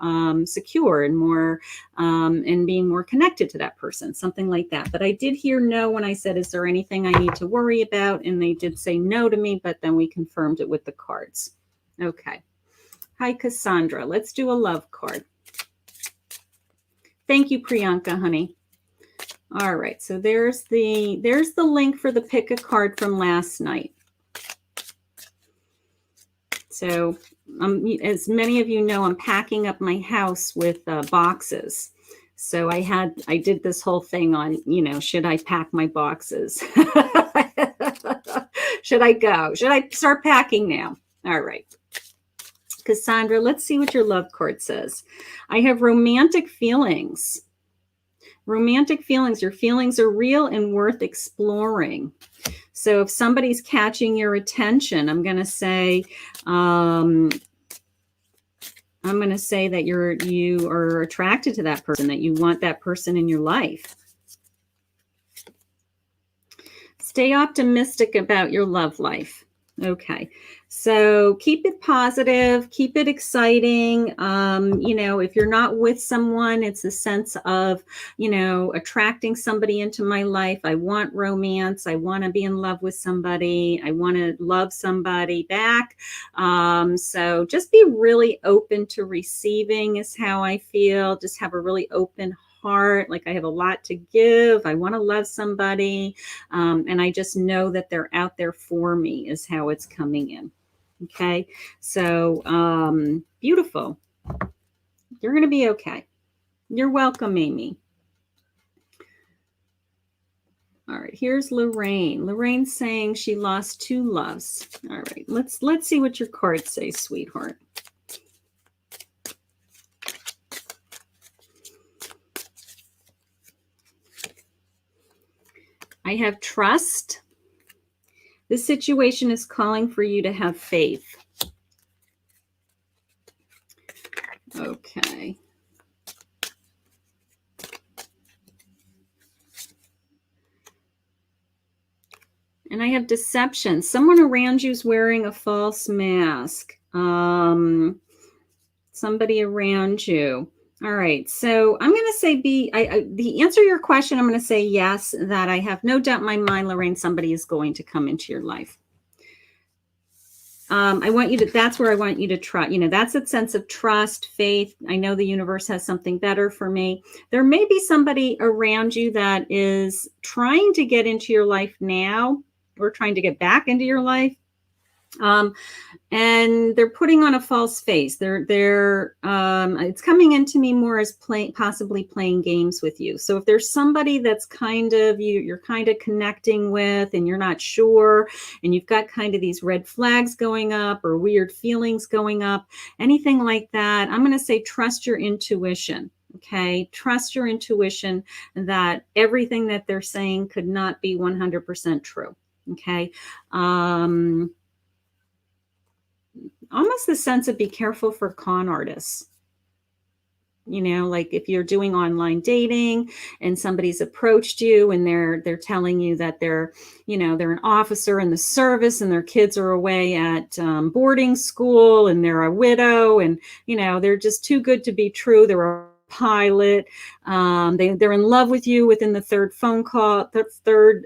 secure and more and being more connected to that person, something like that. But I did hear no when I said, is there anything I need to worry about? And they did say no to me, but then we confirmed it with the cards. Okay. Hi, KaSondra. Let's do a love card. Thank you, Priyanka, honey. All right, so there's the link for the pick a card from last night. So as many of you know, I'm packing up my house with boxes. So I did this whole thing on, you know, should I pack my boxes? Should I go? Should I start packing now? All right. KaSondra, let's see what your love card says. I have romantic feelings. Romantic feelings. Your feelings are real and worth exploring. So if somebody's catching your attention, I'm going to say that you are attracted to that person, that you want that person in your life. Stay optimistic about your love life. Okay, so keep it positive, keep it exciting. You know, if you're not with someone, it's a sense of, you know, attracting somebody into my life. I want romance. I want to be in love with somebody. I want to love somebody back. So just be really open to receiving is how I feel. Just have a really open heart, like I have a lot to give. I want to love somebody. And I just know that they're out there for me is how it's coming in. Okay. So beautiful. You're going to be okay. You're welcome, Amy. All right. Here's Lorraine. Lorraine's saying she lost 2 loves. All right. Let's see what your cards say, sweetheart. I have trust. This situation is calling for you to have faith. Okay. And I have deception. Someone around you is wearing a false mask. Somebody around you. All right, so I'm going to say the answer to your question, I'm going to say yes, that I have no doubt in my mind, Lorraine, somebody is going to come into your life. I want you to, that's where I want you to trust, you know, that's a sense of trust, faith. I know the universe has something better for me. There may be somebody around you that is trying to get into your life now or trying to get back into your life. And they're putting on a false face. It's coming into me more as possibly playing games with you. So if there's somebody that's kind of you're kind of connecting with and you're not sure, and you've got kind of these red flags going up or weird feelings going up, anything like that, I'm going to say trust your intuition. Okay, trust your intuition that everything that they're saying could not be 100% true. Okay. Almost the sense of be careful for con artists. You know, like if you're doing online dating and somebody's approached you and they're telling you that they're an officer in the service and their kids are away at boarding school and they're a widow and, you know, they're just too good to be true. They're a pilot. They're in love with you within the third phone call, the third,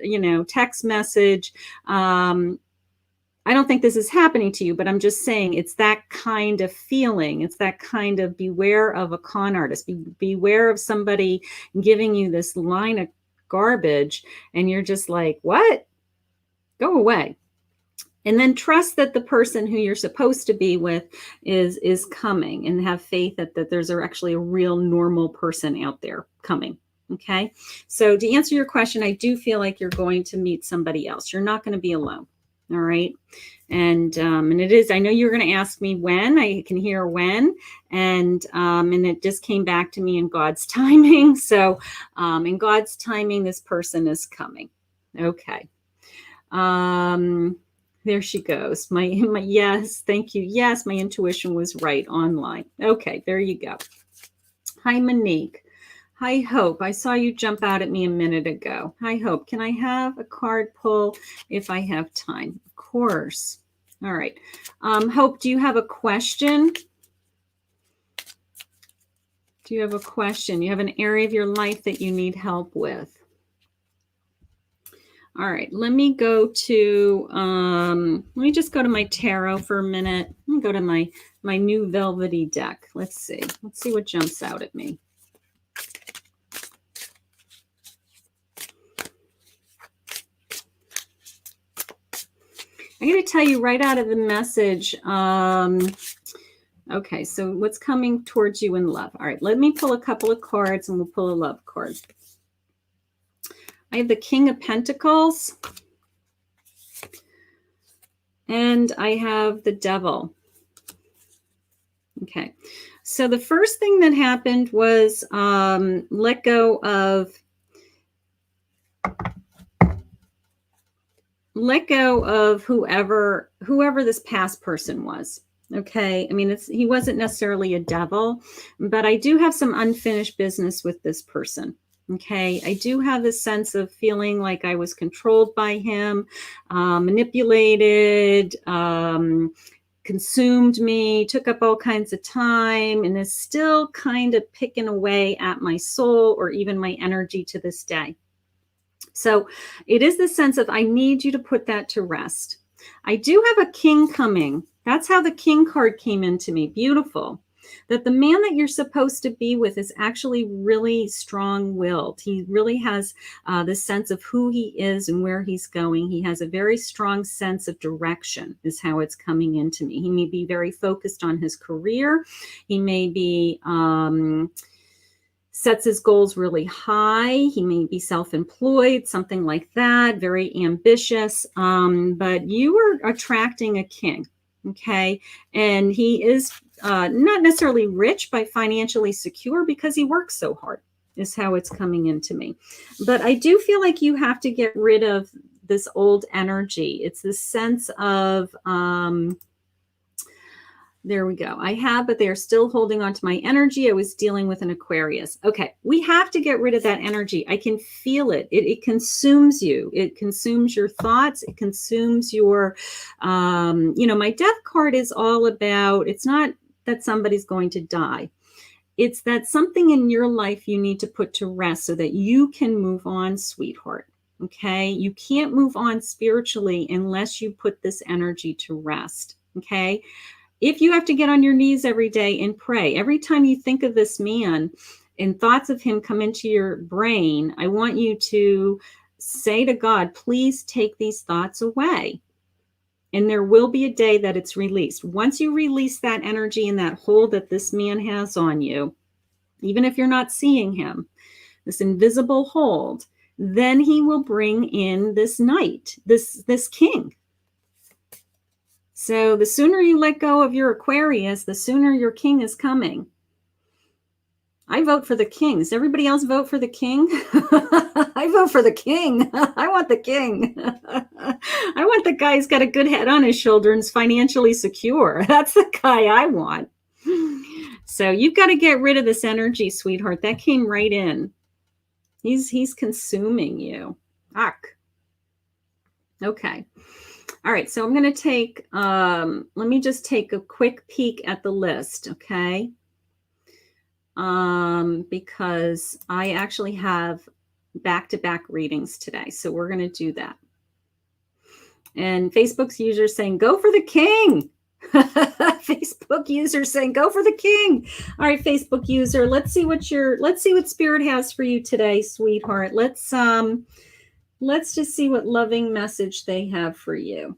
text message. I don't think this is happening to you, but I'm just saying it's that kind of feeling. It's that kind of beware of a con artist. Beware of somebody giving you this line of garbage and you're just like, what? Go away. And then trust that the person who you're supposed to be with is coming, and have faith that there's actually a real normal person out there coming. Okay. So to answer your question, I do feel like you're going to meet somebody else. You're not going to be alone. All right. And it is, I know you're going to ask me when. I can hear when, and it just came back to me in God's timing. So in God's timing, this person is coming. Okay. There she goes. My yes. Thank you. Yes. My intuition was right online. Okay. There you go. Hi, Monique. Hi, Hope. I saw you jump out at me a minute ago. Hi, Hope. Can I have a card pull if I have time? Of course. All right. Hope, do you have a question? Do you have a question? You have an area of your life that you need help with? All right, let me go to, let me just go to my tarot for a minute. Let me go to my new velvety deck. Let's see what jumps out at me. I'm going to tell you right out of the message. Okay, so what's coming towards you in love? All right, let me pull a couple of cards and we'll pull a love card. I have the King of Pentacles. And I have the Devil. Okay, so the first thing that happened was let go of whoever this past person was. Okay, I mean, he wasn't necessarily a devil, but I do have some unfinished business with this person. Okay, I do have this sense of feeling like I was controlled by him, manipulated, consumed me, took up all kinds of time, and is still kind of picking away at my soul or even my energy to this day. So it is the sense of, I need you to put that to rest. I do have a king coming. That's how the king card came into me. Beautiful. That the man that you're supposed to be with is actually really strong-willed. He really has this sense of who he is and where he's going. He has a very strong sense of direction is how it's coming into me. He may be very focused on his career. He may be sets his goals really high. He may be self-employed, something like that, very ambitious. But you are attracting a king, okay? And he is not necessarily rich, but financially secure because he works so hard, is how it's coming into me. But I do feel like you have to get rid of this old energy. It's this sense of... there we go. I have, but they're still holding on to my energy. I was dealing with an Aquarius. Okay, we have to get rid of that energy. I can feel it. It consumes you. It consumes your thoughts. It consumes your, my death card is all about, it's not that somebody's going to die. It's that something in your life you need to put to rest so that you can move on, sweetheart. Okay, you can't move on spiritually unless you put this energy to rest. Okay. If you have to get on your knees every day and pray, every time you think of this man and thoughts of him come into your brain, I want you to say to God, please take these thoughts away. And there will be a day that it's released. Once you release that energy and that hold that this man has on you, even if you're not seeing him, this invisible hold, then he will bring in this knight, this king. So the sooner you let go of your Aquarius, the sooner your king is coming. I vote for the king. Does everybody else vote for the king? I vote for the king. I want the king. I want the guy who's got a good head on his shoulder and is financially secure. That's the guy I want. So you've got to get rid of this energy, sweetheart. That came right in. He's consuming you. Ach. Okay. All right, so I'm going to take, let me just take a quick peek at the list, okay? Because I actually have back-to-back readings today, so we're going to do that. And Facebook's user saying, go for the king. Facebook user saying, go for the king. All right, Facebook user, let's see what Spirit has for you today, sweetheart. Let's just see what loving message they have for you.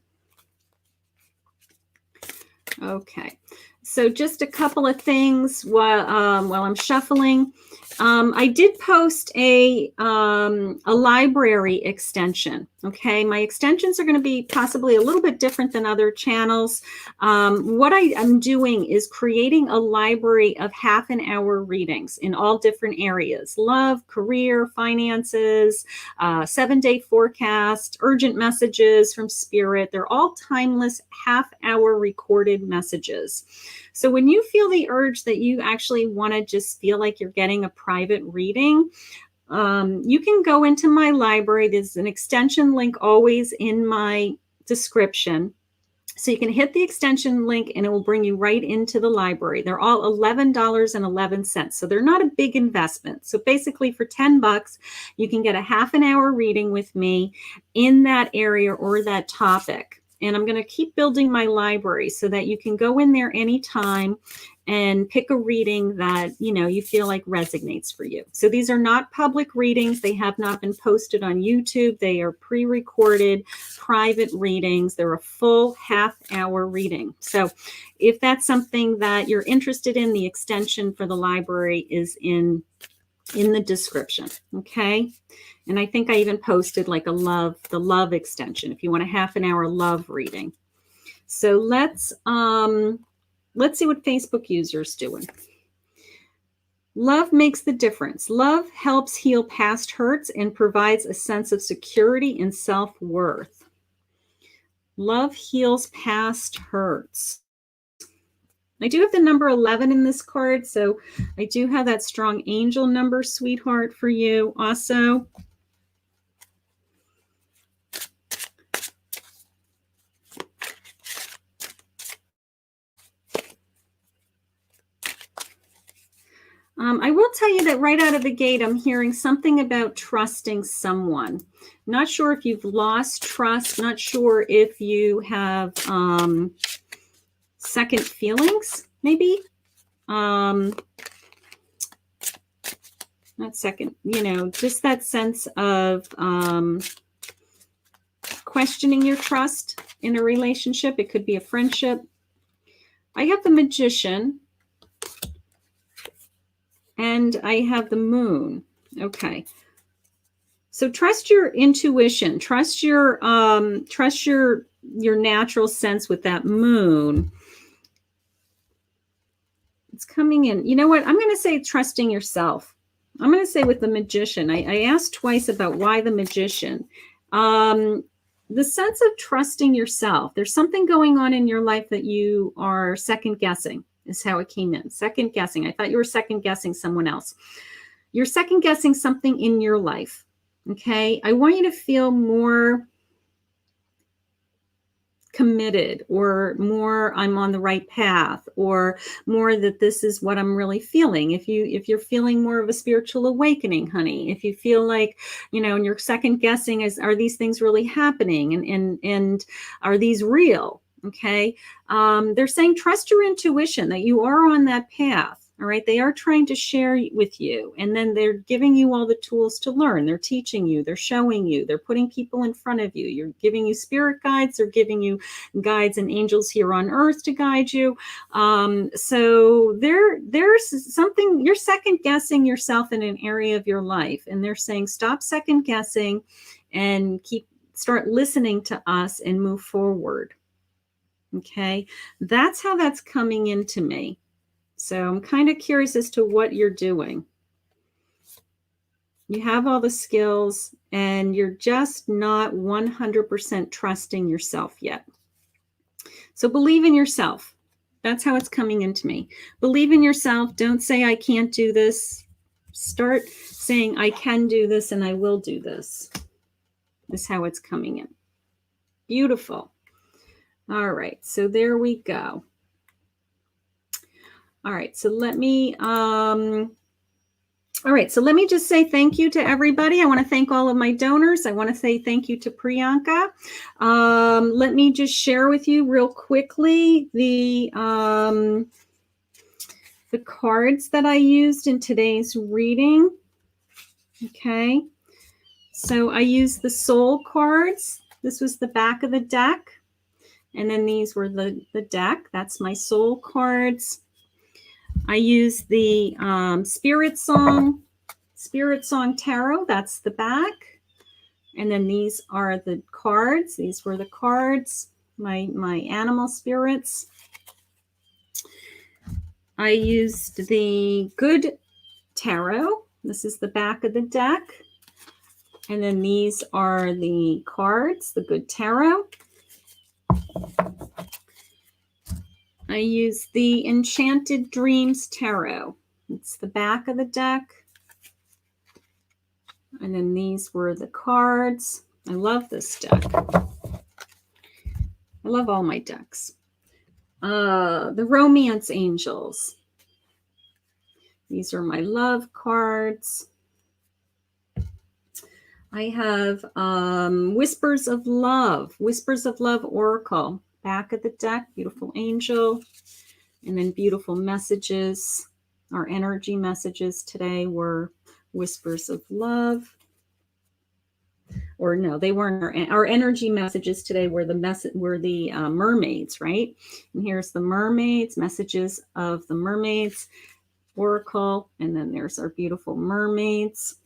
Okay, so just a couple of things while I'm shuffling. I did post a library extension. Okay, my extensions are going to be possibly a little bit different than other channels. What I am doing is creating a library of half an hour readings in all different areas: love, career, finances, 7-day forecast, urgent messages from spirit. They're all timeless half-hour recorded messages. So when you feel the urge that you actually want to just feel like you're getting a private reading, you can go into my library. There's an extension link always in my description. So you can hit the extension link and it will bring you right into the library. They're all $11.11. So they're not a big investment. So basically for $10, you can get a half an hour reading with me in that area or that topic. And I'm going to keep building my library so that you can go in there anytime and pick a reading that, you know, you feel like resonates for you. So these are not public readings. They have not been posted on YouTube. They are pre-recorded private readings. They're a full half-hour reading. So if that's something that you're interested in, the extension for the library is in the description. Okay. And I think I even posted like the love extension if you want a half an hour love reading. So let's see what Facebook users doing. Love makes the difference. Love helps heal past hurts and provides a sense of security and self-worth. Love heals past hurts. I do have the number 11 in this card, so I do have that strong angel number, sweetheart, for you also. I will tell you that right out of the gate, I'm hearing something about trusting someone. Not sure if you've lost trust. Not sure if you have second feelings, maybe. Not second, you know, just that sense of questioning your trust in a relationship. It could be a friendship. I have the Magician. And I have the Moon. Okay. So trust your intuition. Trust your natural sense with that Moon. It's coming in. You know what? I'm going to say trusting yourself. I'm going to say with the Magician. I asked twice about why the Magician. The sense of trusting yourself. There's something going on in your life that you are second guessing. Is how it came in. Second guessing. I thought you were second guessing someone else. You're second guessing something in your life. Okay. I want you to feel more committed, or more I'm on the right path, or more that this is what I'm really feeling. If you're feeling more of a spiritual awakening, honey, if you feel like, you know, and you're second guessing, are these things really happening, and are these real? Okay. They're saying trust your intuition, that you are on that path. All right. They are trying to share with you, and then they're giving you all the tools to learn. They're teaching you, they're showing you, they're putting people in front of you. You're giving you spirit guides. They're giving you guides and angels here on earth to guide you. So there's something, you're second guessing yourself in an area of your life. And they're saying, stop second guessing and start listening to us and move forward. Okay. That's how that's coming into me. So I'm kind of curious as to what you're doing. You have all the skills and you're just not 100% trusting yourself yet. So believe in yourself. That's how it's coming into me. Believe in yourself. Don't say I can't do this. Start saying I can do this and I will do this. That's how it's coming in. Beautiful. All right. So there we go. All right, so let me just say thank you to everybody. I want to thank all of my donors. I want to say thank you to Priyanka. Let me just share with you real quickly the cards that I used in today's reading. Okay, so I used the soul cards. This was the back of the deck, and then these were the deck. That's my soul cards. I use the Spirit Song Tarot. That's the back. And then these are the cards. These were the cards, my animal spirits. I used the Good Tarot. This is the back of the deck. And then these are the cards, the Good Tarot. I used the Enchanted Dreams Tarot. It's the back of the deck. And then these were the cards. I love this deck. I love all my decks. The Romance Angels. These are my love cards. I have Whispers of Love Oracle. Back of the deck, beautiful angel. And then beautiful messages. Our energy messages today were Whispers of Love. Or no, they weren't. Our energy messages today were the mermaids, right? And here's the mermaids, messages of the mermaids oracle, and then there's our beautiful mermaids.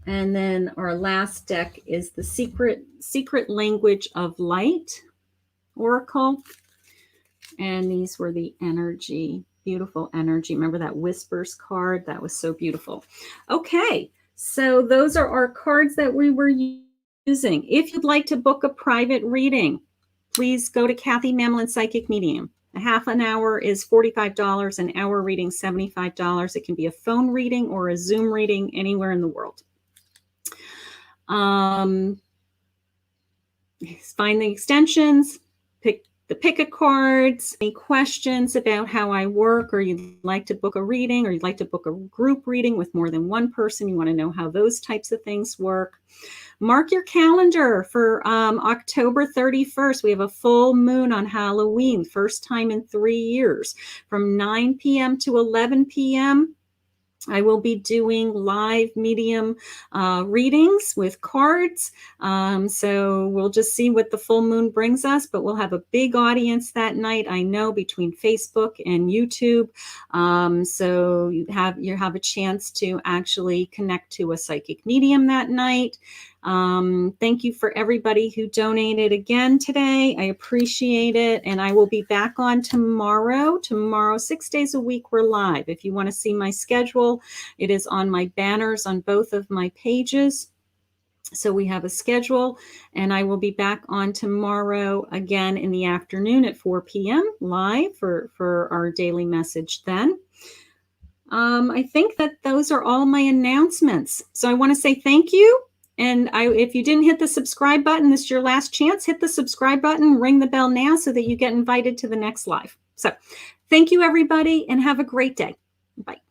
And then our last deck is the secret language of light oracle, and these were the energy, beautiful energy. Remember that whispers card? That was so beautiful. Okay. So those are our cards that we were using. If you'd like to book a private reading, please go to Kathy Mamolen Psychic Medium. A half an hour is $45, an hour reading $75. It can be a phone reading or a Zoom reading anywhere in the world. Find the extensions, pick the pick-a-cards, any questions about how I work, or you'd like to book a reading, or you'd like to book a group reading with more than one person, you want to know how those types of things work. Mark your calendar for October 31st. We have a full moon on Halloween, first time in 3 years, from 9 p.m. to 11 p.m. I will be doing live medium readings with cards. So we'll just see what the full moon brings us, but we'll have a big audience that night, I know, between Facebook and YouTube. So you have a chance to actually connect to a psychic medium that night. Thank you for everybody who donated again today. I appreciate it. And I will be back on tomorrow. Tomorrow, 6 days a week, we're live. If you want to see my schedule, it is on my banners on both of my pages. So we have a schedule, and I will be back on tomorrow again in the afternoon at 4 p.m. live for our daily message then. I think that those are all my announcements. So I want to say thank you. And if you didn't hit the subscribe button, this is your last chance. Hit the subscribe button, ring the bell now so that you get invited to the next live. So thank you, everybody, and have a great day. Bye.